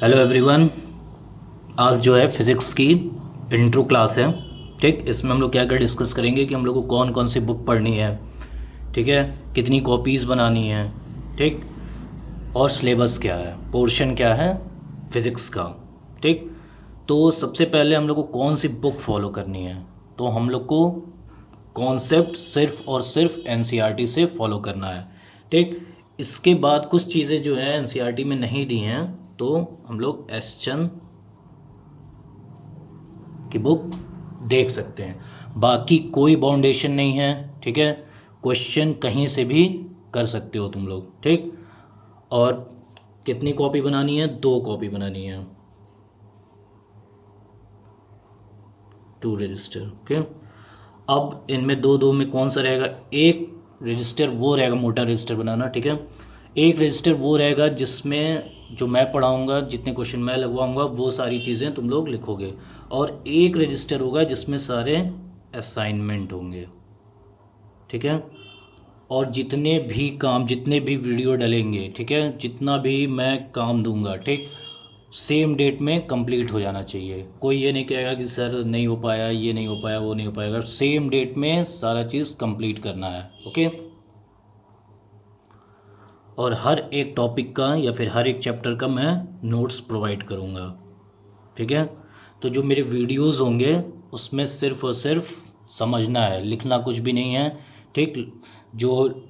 Hello everyone. आज जो है फिज़िक्स की इंट्रो क्लास है। ठीक, इसमें हम लोग क्या क्या डिस्कस करेंगे कि हम लोग को कौन कौन सी बुक पढ़नी है, ठीक है, कितनी कॉपीज़ बनानी है, ठीक, और सिलेबस क्या है, पोर्शन क्या है फिज़िक्स का। ठीक, तो सबसे पहले हम लोग को कौन सी बुक फॉलो करनी है, तो हम लोग को कॉन्सेप्ट सिर्फ और सिर्फ एनसीईआरटी से फॉलो करना है। ठीक, इसके बाद कुछ चीज़ें जो है एनसीईआरटी में नहीं दी हैं, तो हम लोग एस चंद की बुक देख सकते हैं। बाकी कोई बाउंडेशन नहीं है, ठीक है, क्वेश्चन कहीं से भी कर सकते हो तुम लोग। ठीक, और कितनी कॉपी बनानी है? 2 कॉपी बनानी है, 2 रजिस्टर। ओके, अब इनमें दो दो में कौन सा रहेगा? एक रजिस्टर वो रहेगा, मोटा रजिस्टर बनाना, ठीक है। एक रजिस्टर वो रहेगा जिसमें जो मैं पढ़ाऊँगा, जितने क्वेश्चन मैं लगवाऊँगा वो सारी चीज़ें तुम लोग लिखोगे, और एक रजिस्टर होगा जिसमें सारे असाइनमेंट होंगे, ठीक है। और जितने भी काम, जितने भी वीडियो डलेंगे, ठीक है, जितना भी मैं काम दूंगा, ठीक, सेम डेट में कंप्लीट हो जाना चाहिए। कोई ये नहीं कहेगा कि सर नहीं हो पाया, ये नहीं हो पाया, वो नहीं हो पाएगा। सेम डेट में सारा चीज़ कंप्लीट करना है, ओके। और हर एक टॉपिक का या फिर हर एक चैप्टर का मैं नोट्स प्रोवाइड करूँगा, ठीक है। तो जो मेरे वीडियोस होंगे उसमें सिर्फ और सिर्फ समझना है, लिखना कुछ भी नहीं है, ठीक। जो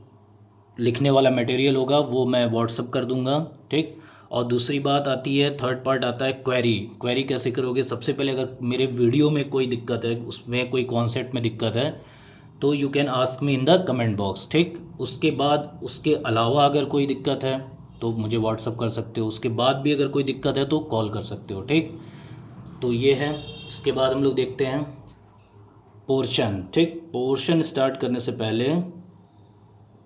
लिखने वाला मटेरियल होगा वो मैं व्हाट्सअप कर दूंगा, ठीक। और दूसरी बात आती है, थर्ड पार्ट आता है क्वेरी। क्वेरी कैसे करोगे? सबसे पहले अगर मेरे वीडियो में कोई दिक्कत है, उसमें कोई कॉन्सेप्ट में दिक्कत है, तो you can ask me in the comment box, ठीक। उसके बाद उसके अलावा अगर कोई दिक्कत है तो मुझे व्हाट्सअप कर सकते हो। उसके बाद भी अगर कोई दिक्कत है तो कॉल कर सकते हो, ठीक। तो ये है। इसके बाद हम लोग देखते हैं पोर्शन, ठीक। पोर्शन स्टार्ट करने से पहले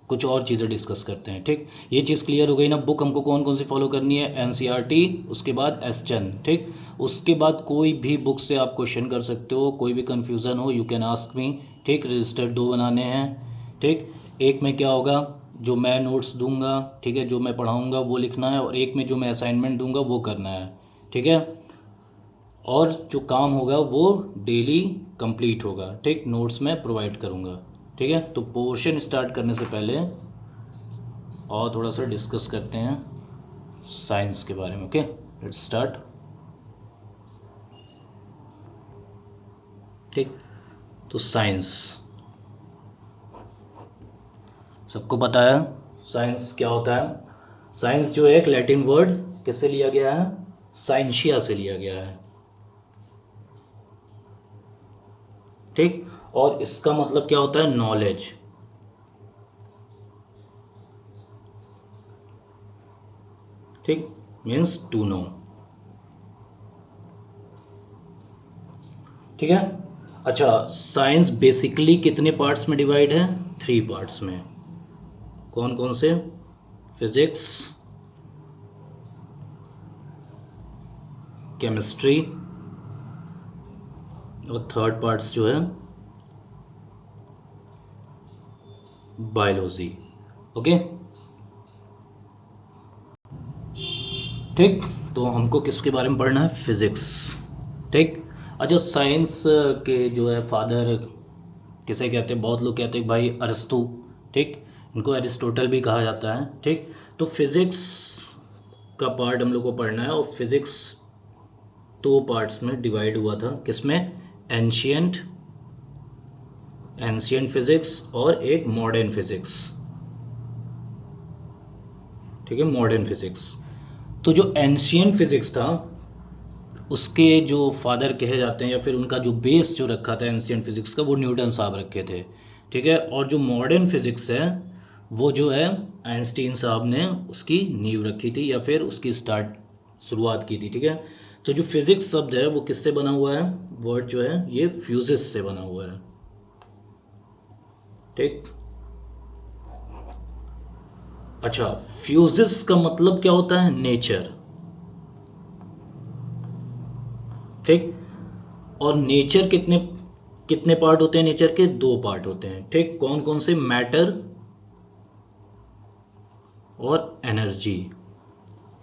कुछ और चीज़ें डिस्कस करते हैं, ठीक। ये चीज़ क्लियर हो गई ना? बुक हमको कौन कौन सी फॉलो करनी है? एनसीईआरटी, उसके बाद एस चंद, ठीक। उसके बाद कोई भी बुक से आप क्वेश्चन कर सकते हो, कोई भी कन्फ्यूज़न हो यू कैन आस्क मी, ठीक। रजिस्टर 2 बनाने हैं, ठीक। एक में क्या होगा, जो मैं नोट्स दूंगा, ठीक है, जो मैं पढ़ाऊँगा वो लिखना है, और एक में जो मैं असाइनमेंट दूंगा वो करना है, ठीक है। और जो काम होगा वो डेली कंप्लीट होगा, ठीक। नोट्स मैं प्रोवाइड करूँगा, ठीक है। तो पोर्शन स्टार्ट करने से पहले और थोड़ा सा डिस्कस करते हैं साइंस के बारे में, ओके। लेट्स स्टार्ट, ठीक। तो साइंस सबको पता है साइंस क्या होता है। साइंस जो है एक लैटिन वर्ड किससे लिया गया है? साइंशिया से लिया गया है, ठीक। और इसका मतलब क्या होता है? नॉलेज, ठीक, मीन्स टू नो, ठीक है। अच्छा, साइंस बेसिकली कितने पार्ट्स में डिवाइड है? 3 पार्ट्स में। कौन कौन से? फिजिक्स, केमिस्ट्री, और थर्ड पार्ट्स जो है बायोलॉजी, ओके, ठीक। तो हमको किसके बारे में पढ़ना है? फिजिक्स, ठीक। अच्छा, साइंस के जो है फादर किसे कहते हैं? बहुत लोग कहते हैं भाई अरस्तु, ठीक। इनको एरिस्टोटल भी कहा जाता है, ठीक। तो फिज़िक्स का पार्ट हम लोग को पढ़ना है, और फिज़िक्स 2 पार्ट्स में डिवाइड हुआ था। किसमें? एंशियंट, एंशियंट फिज़िक्स, और एक मॉडर्न फिज़िक्स, ठीक है, मॉडर्न फिज़िक्स। तो जो एंशियंट फिज़िक्स था उसके जो फादर कहे जाते हैं, या फिर उनका जो बेस जो रखा था एंशियंट फिज़िक्स का, वो न्यूटन साहब रखे थे, ठीक है। और जो मॉडर्न फिज़िक्स है वो जो है आइंस्टीन साहब ने उसकी नींव रखी थी, या फिर उसकी शुरुआत की थी, ठीक है। तो जो फिज़िक्स शब्द है वो किससे बना हुआ है? वर्ड जो है ये फ्यूजिस से बना हुआ है, ठीक। अच्छा, फ्यूजिस का मतलब क्या होता है? नेचर, ठीक। और नेचर कितने कितने पार्ट होते हैं? नेचर के 2 पार्ट होते हैं, ठीक। कौन कौन से? मैटर और एनर्जी,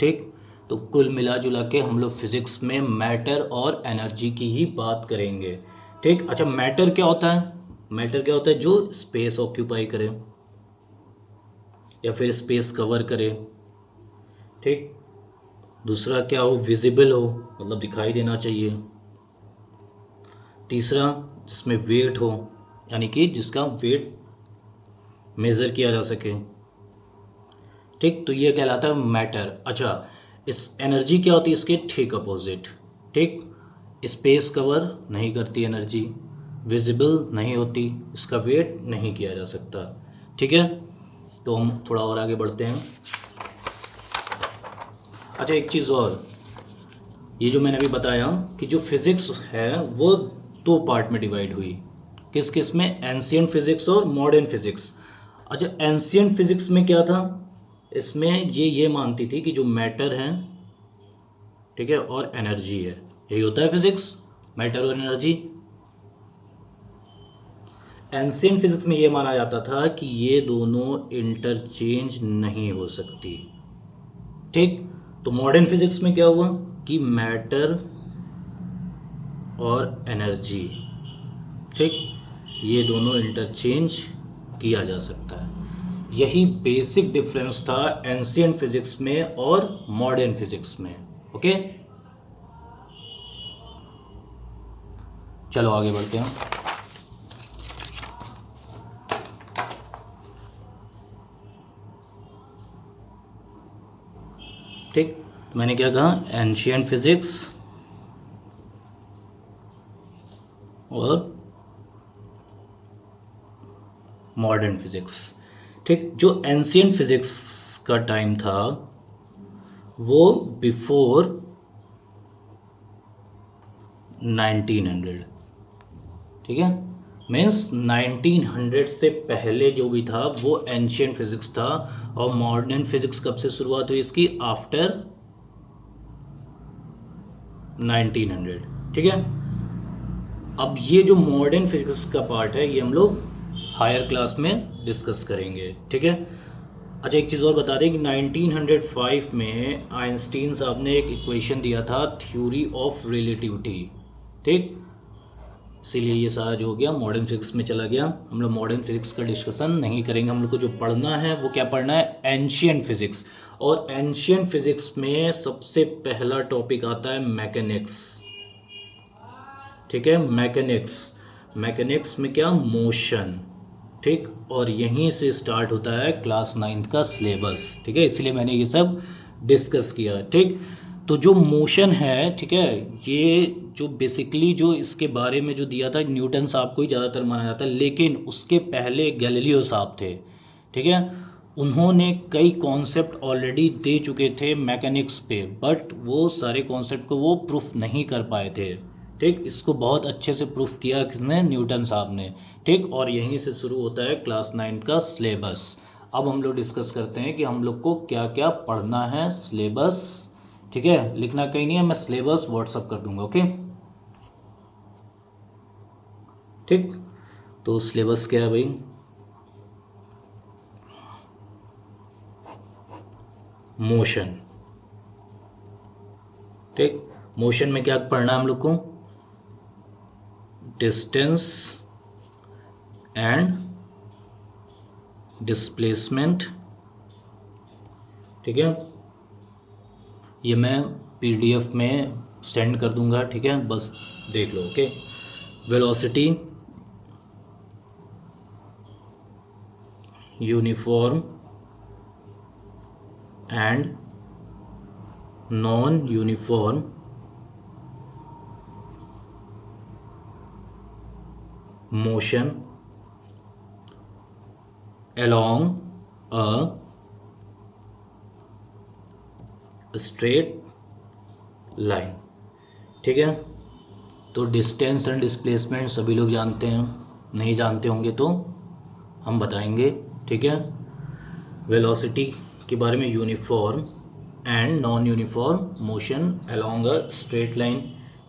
ठीक। तो कुल मिला जुला के हम लोग फिज़िक्स में मैटर और एनर्जी की ही बात करेंगे। ठीक, अच्छा मैटर क्या होता है? मैटर क्या होता है? जो स्पेस ऑक्यूपाई करे या फिर स्पेस कवर करे। ठीक, दूसरा क्या हो? विजिबल हो, मतलब दिखाई देना चाहिए। तीसरा जिसमें वेट हो, यानी कि जिसका वेट मेज़र किया जा सके। ठीक, तो ये कहलाता है मैटर। अच्छा, इस एनर्जी क्या होती है? इसके ठीक अपोजिट। ठीक, स्पेस कवर नहीं करती एनर्जी, विजिबल नहीं होती, इसका वेट नहीं किया जा सकता। ठीक है, तो हम थोड़ा और आगे बढ़ते हैं। अच्छा, एक चीज़ और, ये जो मैंने अभी बताया कि जो फिज़िक्स है वो दो पार्ट में डिवाइड हुई। किस किस में? एंशियंट फिज़िक्स और मॉडर्न फिज़िक्स। अच्छा, एंशियंट फिज़िक्स में क्या था? इसमें ये मानती थी कि जो मैटर है, ठीक है, और एनर्जी है, यही होता है फिज़िक्स, मैटर और एनर्जी। एंशियंट फिज़िक्स में ये माना जाता था कि ये दोनों इंटरचेंज नहीं हो सकती। ठीक, तो मॉडर्न फिज़िक्स में क्या हुआ कि मैटर और एनर्जी, ठीक, ये दोनों इंटरचेंज किया जा सकता है। यही बेसिक डिफरेंस था एंशियंट फिजिक्स में और मॉडर्न फिजिक्स में। ओके, चलो आगे बढ़ते हैं। ठीक, मैंने क्या कहा? एंशियंट फिजिक्स और मॉडर्न फिजिक्स। ठीक, जो एंशियंट फिजिक्स का टाइम था वो बिफोर 1900। ठीक है, मीन्स 1900 से पहले जो भी था वो एंशियंट फिजिक्स था। और मॉडर्न फिजिक्स कब से शुरुआत हुई इसकी? आफ्टर 1900। ठीक है, अब ये जो मॉडर्न फिजिक्स का पार्ट है ये हम लोग हायर क्लास में डिस्कस करेंगे। ठीक है, अच्छा एक चीज़ और बता दें कि 1905 में आइंस्टीन साहब ने एक इक्वेशन दिया था, थ्योरी ऑफ रिलेटिविटी। ठीक, इसीलिए ये सारा जो हो गया मॉडर्न फिजिक्स में चला गया। हम लोग मॉडर्न फिजिक्स का डिस्कशन नहीं करेंगे। हम लोग को जो पढ़ना है वो क्या पढ़ना है? Ancient physics. और एंशियंट फिजिक्स में सबसे पहला टॉपिक आता है मैकेनिक्स। ठीक है, मैकेनिक्स। मैकेनिक्स में क्या? मोशन। ठीक, और यहीं से स्टार्ट होता है क्लास 9th का सिलेबस। ठीक है, इसलिए मैंने ये सब डिस्कस किया। ठीक, तो जो मोशन है, ठीक है, ये जो बेसिकली जो इसके बारे में जो दिया था न्यूटन साहब को ही ज़्यादातर माना जाता है, लेकिन उसके पहले गैलीलियो साहब थे। ठीक है, उन्होंने कई कॉन्सेप्ट ऑलरेडी दे चुके थे मैकेनिक्स पे, बट वो सारे कॉन्सेप्ट को वो प्रूफ नहीं कर पाए थे। ठीक, इसको बहुत अच्छे से प्रूफ किया किसने? न्यूटन साहब ने। ठीक, और यहीं से शुरू होता है क्लास 9 का सिलेबस। अब हम लोग डिस्कस करते हैं कि हम लोग को क्या क्या पढ़ना है सिलेबस। ठीक है, लिखना कहीं नहीं है, मैं सिलेबस व्हाट्सअप कर दूंगा। ओके, ठीक, तो सिलेबस क्या है भाई? मोशन। ठीक, मोशन में क्या पढ़ना है हम लोग को? Distance and displacement. ठीक है, ये मैं पीडीएफ में सेंड कर दूंगा। ठीक है, बस देख लो। Okay, velocity, uniform and non uniform motion along a straight line। ठीक है, तो डिस्टेंस एंड डिस्प्लेसमेंट सभी लोग जानते हैं, नहीं जानते होंगे तो हम बताएंगे। ठीक है, वेलोसिटी के बारे में, uniform and non uniform motion along a straight line.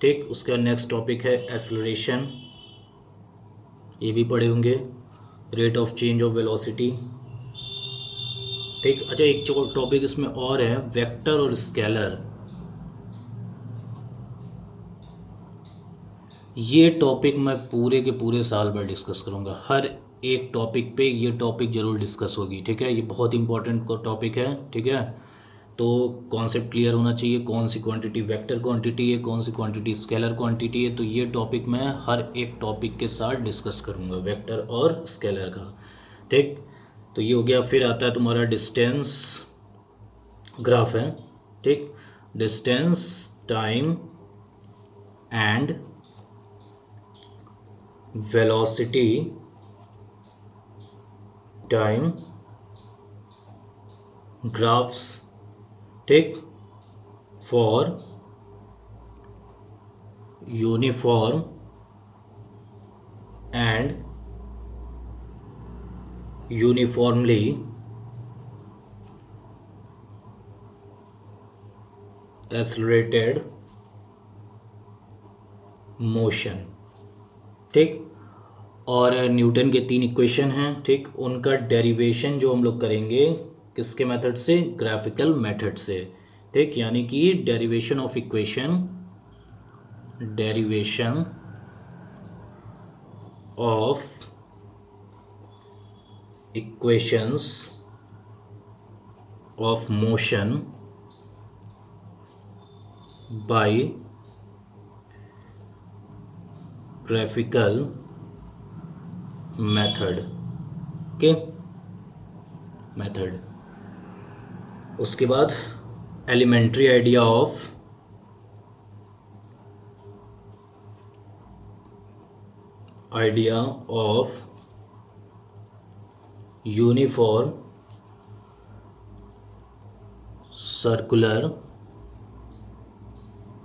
ठीक, उसका नेक्स्ट टॉपिक है एक्सेलरेशन, ये भी पढ़े होंगे। Rate of change of velocity, ठीक। अच्छा, एक जो टॉपिक इसमें और है, वेक्टर और स्केलर। ये टॉपिक मैं पूरे के पूरे साल भर डिस्कस करूँगा, हर एक टॉपिक पे ये टॉपिक ज़रूर डिस्कस होगी। ठीक है, ये बहुत इंपॉर्टेंट टॉपिक है। ठीक है, तो कॉन्सेप्ट क्लियर होना चाहिए, कौन सी क्वांटिटी वेक्टर क्वांटिटी है, कौन सी क्वांटिटी स्केलर क्वांटिटी है। तो ये टॉपिक मैं हर एक टॉपिक के साथ डिस्कस करूँगा, वेक्टर और स्केलर का। ठीक, तो ये हो गया। फिर आता है तुम्हारा डिस्टेंस ग्राफ है। ठीक, distance, time and velocity, time graphs. ठीक, for uniform and uniformly accelerated motion. ठीक, और न्यूटन के 3 इक्वेशन हैं। ठीक, उनका डेरिवेशन जो हम लोग करेंगे किसके मेथड से, ग्राफिकल मेथड से। ठीक, यानी कि derivation of equation, derivation of equations of motion by graphical method के मेथड। उसके बाद elementary idea of uniform circular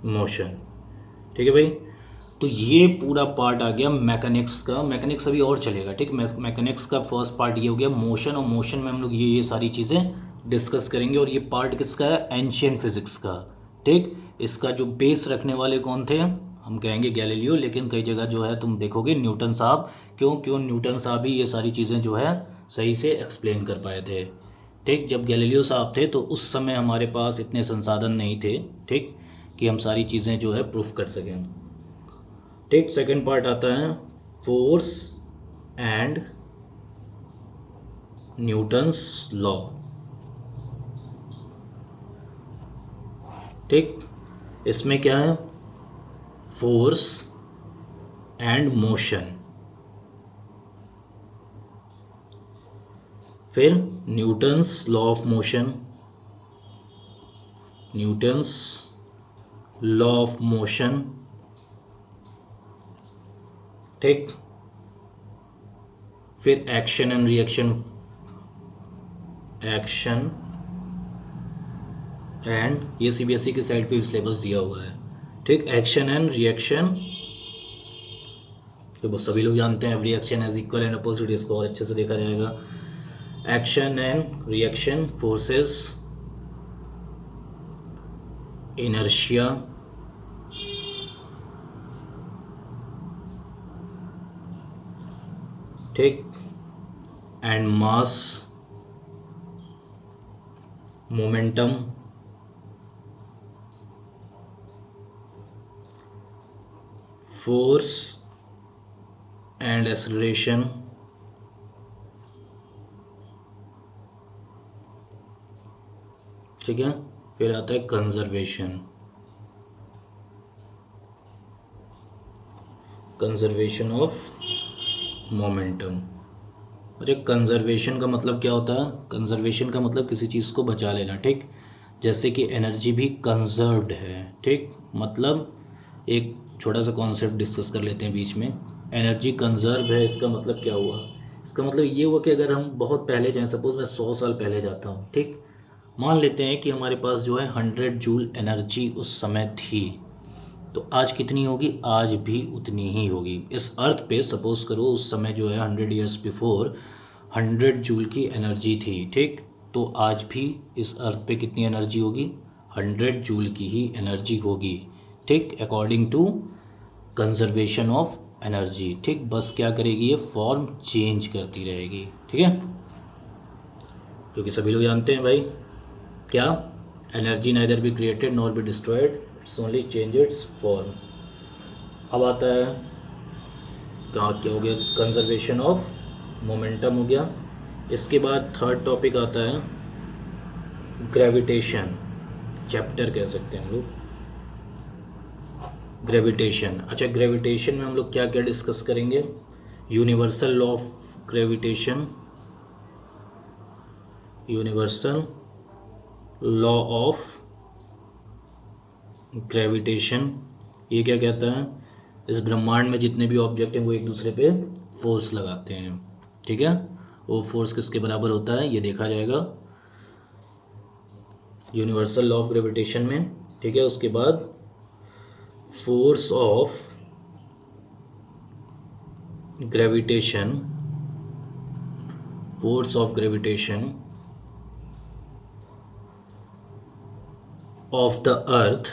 motion. ठीक है भाई, तो ये पूरा पार्ट आ गया मैकेनिक्स का। मैकेनिक्स अभी और चलेगा। ठीक, मैकेनिक्स का फर्स्ट पार्ट ये हो गया मोशन, और मोशन में हम लोग ये सारी चीज़ें डिस्कस करेंगे। और ये पार्ट किसका है, एंशियंट फिजिक्स का। ठीक, इसका जो बेस रखने वाले कौन थे, हम कहेंगे गैलीलियो, लेकिन कई जगह जो है तुम देखोगे न्यूटन साहब। क्यों न्यूटन साहब ही ये सारी चीज़ें जो है सही से एक्सप्लेन कर पाए थे। ठीक, जब गैलीलियो साहब थे तो उस समय हमारे पास इतने संसाधन नहीं थे, ठीक, कि हम सारी चीज़ें जो है प्रूफ कर सकें। ठीक, सेकंड पार्ट आता है फोर्स एंड न्यूटन्स लॉ। ठीक, इसमें क्या है, फोर्स एंड मोशन, फिर Newton's law of motion, Newton's law of motion. ठीक, फिर action and reaction, action and, ये सीबीएसई की साइड पे सिलेबस दिया हुआ है। ठीक, एक्शन एंड रिएक्शन तो बस सभी लोग जानते हैं, every action as equal and opposite, इसको और अच्छे से देखा जाएगा। Action and reaction, forces, inertia, ठीक, and mass, momentum, force and acceleration, ठीक है। फिर आता है कंजर्वेशन, कंजर्वेशन ऑफ मोमेंटम। अच्छा, कंजर्वेशन का मतलब क्या होता है, कंजर्वेशन का मतलब किसी चीज़ को बचा लेना। ठीक, जैसे कि एनर्जी भी कंजर्व्ड है। ठीक, मतलब एक छोटा सा कॉन्सेप्ट डिस्कस कर लेते हैं बीच में। एनर्जी कंजर्व है, इसका मतलब क्या हुआ, इसका मतलब ये हुआ कि अगर हम बहुत पहले जाएँ, सपोज मैं 100 साल पहले जाता हूँ, ठीक, मान लेते हैं कि हमारे पास जो है 100 जूल एनर्जी उस समय थी, तो आज कितनी होगी, आज भी उतनी ही होगी इस अर्थ पे। सपोज करो उस समय जो है 100 ईयर्स बिफोर 100 जूल की एनर्जी थी। ठीक, तो आज भी इस अर्थ पे कितनी एनर्जी होगी, 100 जूल की ही एनर्जी होगी। ठीक, according to conservation of energy. ठीक, बस क्या करेगी, ये फॉर्म चेंज करती रहेगी। ठीक है, क्योंकि सभी लोग जानते हैं भाई क्या, energy neither be created nor be destroyed, it's only change it's form. अब आता है कहाँ क्या हो गया, कंजर्वेशन ऑफ मोमेंटम हो गया। इसके बाद थर्ड टॉपिक आता है ग्रेविटेशन, चैप्टर कह सकते हैं हम लोग ग्रेविटेशन। अच्छा, ग्रेविटेशन में हम लोग क्या क्या डिस्कस करेंगे, universal law of gravitation, universal law of gravitation. ये क्या कहता है, इस ब्रह्मांड में जितने भी ऑब्जेक्ट हैं वो एक दूसरे पे फोर्स लगाते हैं, ठीक है। वो फोर्स किसके बराबर होता है ये देखा जाएगा यूनिवर्सल लॉ ऑफ ग्रेविटेशन में, ठीक है। उसके बाद force of gravitation, force of gravitation of the earth,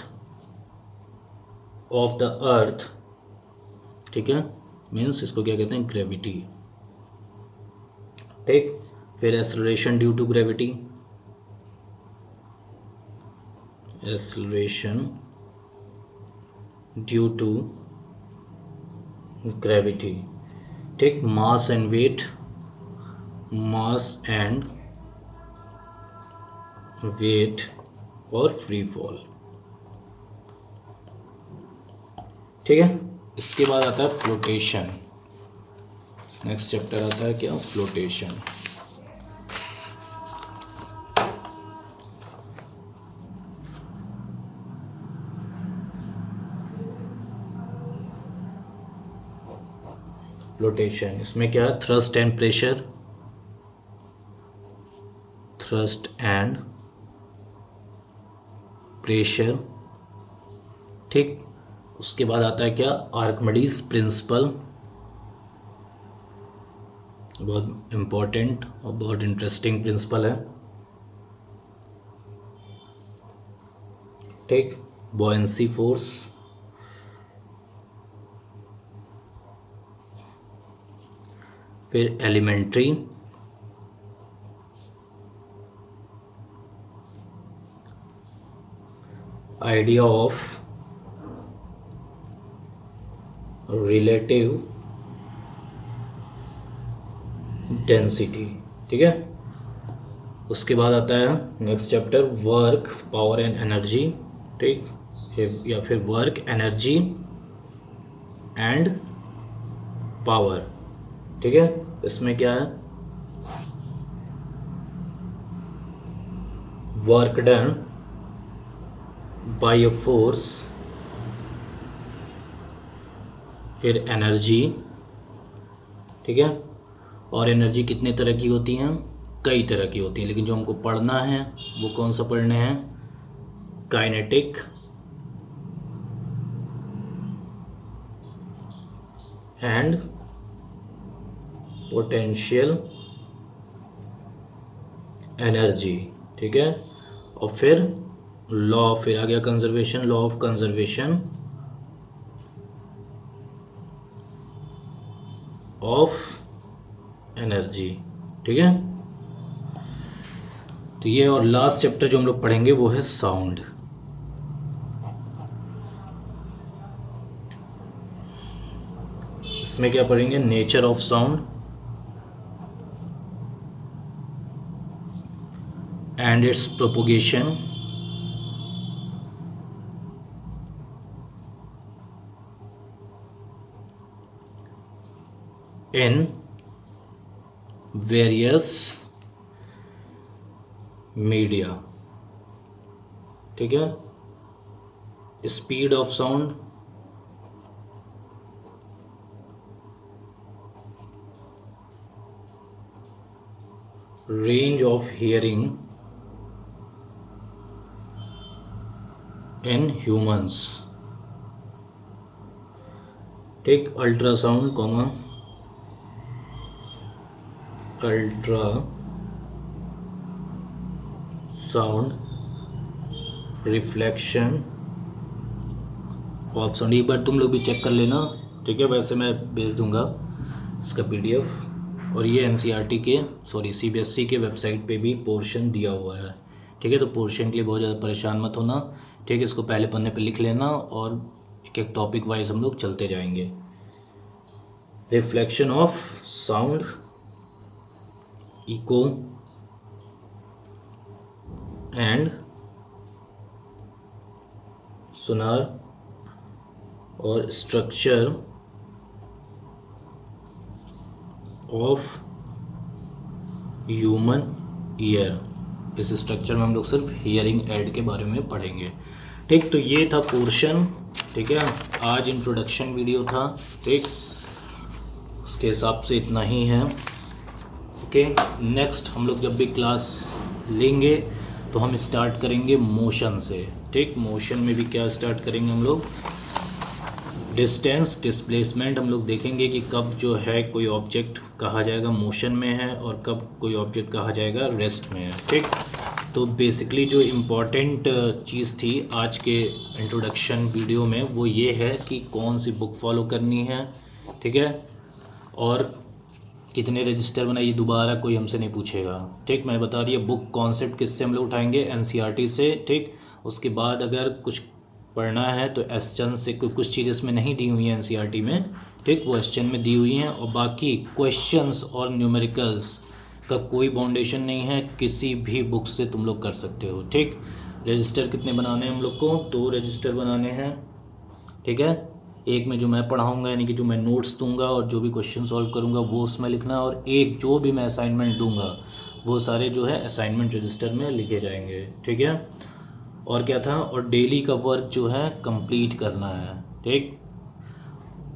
of the earth, ठीक है, मीन्स इसको क्या कहते हैं, ग्रेविटी, ठीक। फिर acceleration due to gravity, acceleration due to gravity, ठीक। Mass and weight, mass and weight और फ्री फॉल, ठीक है। इसके बाद आता है फ्लोटेशन, नेक्स्ट चैप्टर आता है क्या, फ्लोटेशन। फ्लोटेशन इसमें क्या है, thrust and pressure, thrust and pressure, ठीक। उसके बाद आता है क्या, आर्किमिडीज प्रिंसिपल, बहुत इम्पोर्टेंट और बहुत इंटरेस्टिंग प्रिंसिपल है, ठीक। बॉयंसी फोर्स, फिर elementary, idea of relative density, ठीक है। उसके बाद आता है next chapter work, power and energy, ठीक, या फिर वर्क, एनर्जी एंड पावर, ठीक है। इसमें क्या है, work done by a force, फिर एनर्जी, ठीक है। और एनर्जी कितने तरह की होती हैं, कई तरह की होती हैं, लेकिन जो हमको पढ़ना है वो कौन सा पढ़ने हैं, काइनेटिक एंड पोटेंशियल एनर्जी, ठीक है। और फिर लॉ, फिर आ गया conservation, law of conservation of energy, ठीक है। तो ये और लास्ट चैप्टर जो हम लोग पढ़ेंगे वो है साउंड। इसमें क्या पढ़ेंगे, nature of sound and its propagation, in various media, ठीक है। Speed of sound, range of hearing in humans, ठीक। Ultrasound comma ultra sound reflection of sound. एक बार तुम लोग भी चेक कर लेना, ठीक है। वैसे मैं भेज दूंगा इसका PDF और ये एनसीईआरटी के सीबीएसई के वेबसाइट पे भी पोर्शन दिया हुआ है, ठीक है। तो पोर्शन के लिए बहुत ज़्यादा परेशान मत होना, ठीक है। इसको पहले पन्ने पे लिख लेना और एक एक टॉपिक वाइज हम लोग चलते जाएंगे। Reflection of sound, echo and sonar और स्ट्रक्चर ऑफ ह्यूमन ईयर। इस स्ट्रक्चर में हम लोग सिर्फ हियरिंग एड के बारे में पढ़ेंगे, ठीक। तो ये था पोर्शन, ठीक है। आज इंट्रोडक्शन वीडियो था, ठीक। उसके हिसाब से इतना ही है, ओके। नेक्स्ट हम लोग जब भी क्लास लेंगे तो हम स्टार्ट करेंगे मोशन से, ठीक। मोशन में भी क्या स्टार्ट करेंगे हम लोग, डिस्टेंस, डिस्प्लेसमेंट। हम लोग देखेंगे कि कब जो है कोई ऑब्जेक्ट कहा जाएगा मोशन में है और कब कोई ऑब्जेक्ट कहा जाएगा रेस्ट में है, ठीक। तो बेसिकली जो इम्पॉर्टेंट चीज़ थी आज के इंट्रोडक्शन वीडियो में वो ये है कि कौन सी बुक फॉलो करनी है, ठीक है, और कितने रजिस्टर बनाइए, दोबारा कोई हमसे नहीं पूछेगा, ठीक। मैं बता रही है बुक कॉन्सेप्ट किससे हम लोग उठाएंगे, एनसीईआरटी से, ठीक। उसके बाद अगर कुछ पढ़ना है तो एसचन से, कुछ चीज़ें इसमें नहीं दी हुई हैं एनसीईआरटी में, ठीक, वो एसचन में दी हुई हैं। और बाकी क्वेश्चंस और न्यूमेरिकल्स का कोई बाउंडेशन नहीं है, किसी भी बुक से तुम लोग कर सकते हो, ठीक। रजिस्टर कितने बनाने हैं हम लोग को, 2 रजिस्टर बनाने हैं, ठीक है। एक में जो मैं पढ़ाऊँगा यानी कि जो मैं नोट्स दूंगा और जो भी क्वेश्चन सॉल्व करूँगा वो उसमें लिखना, और एक जो भी मैं असाइनमेंट दूंगा वो सारे जो है असाइनमेंट रजिस्टर में लिखे जाएंगे, ठीक है। और क्या था, और डेली का वर्क जो है कंप्लीट करना है, ठीक।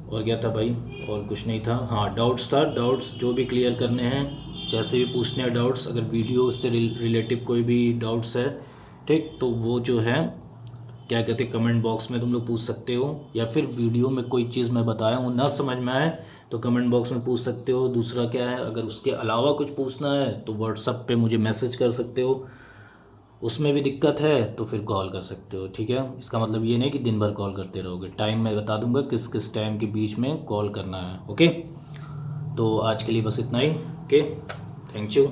और क्या था भाई, और कुछ नहीं था। हाँ, डाउट्स था, डाउट्स जो भी क्लियर करने हैं, जैसे भी पूछने हैं डाउट्स, अगर वीडियो से रिलेटिव कोई भी डाउट्स है, ठीक, तो वो जो है क्या कहते हैं कमेंट बॉक्स में तुम लोग पूछ सकते हो, या फिर वीडियो में कोई चीज़ मैं बताया हूँ ना समझ में आए तो कमेंट बॉक्स में पूछ सकते हो। दूसरा क्या है, अगर उसके अलावा कुछ पूछना है तो व्हाट्सएप पे मुझे मैसेज कर सकते हो, उसमें भी दिक्कत है तो फिर कॉल कर सकते हो, ठीक है। इसका मतलब ये नहीं कि दिन भर कॉल करते रहोगे, टाइम मैं बता दूंगा किस किस टाइम के बीच में कॉल करना है, ओके। तो आज के लिए बस इतना ही, ओके, थैंक यू।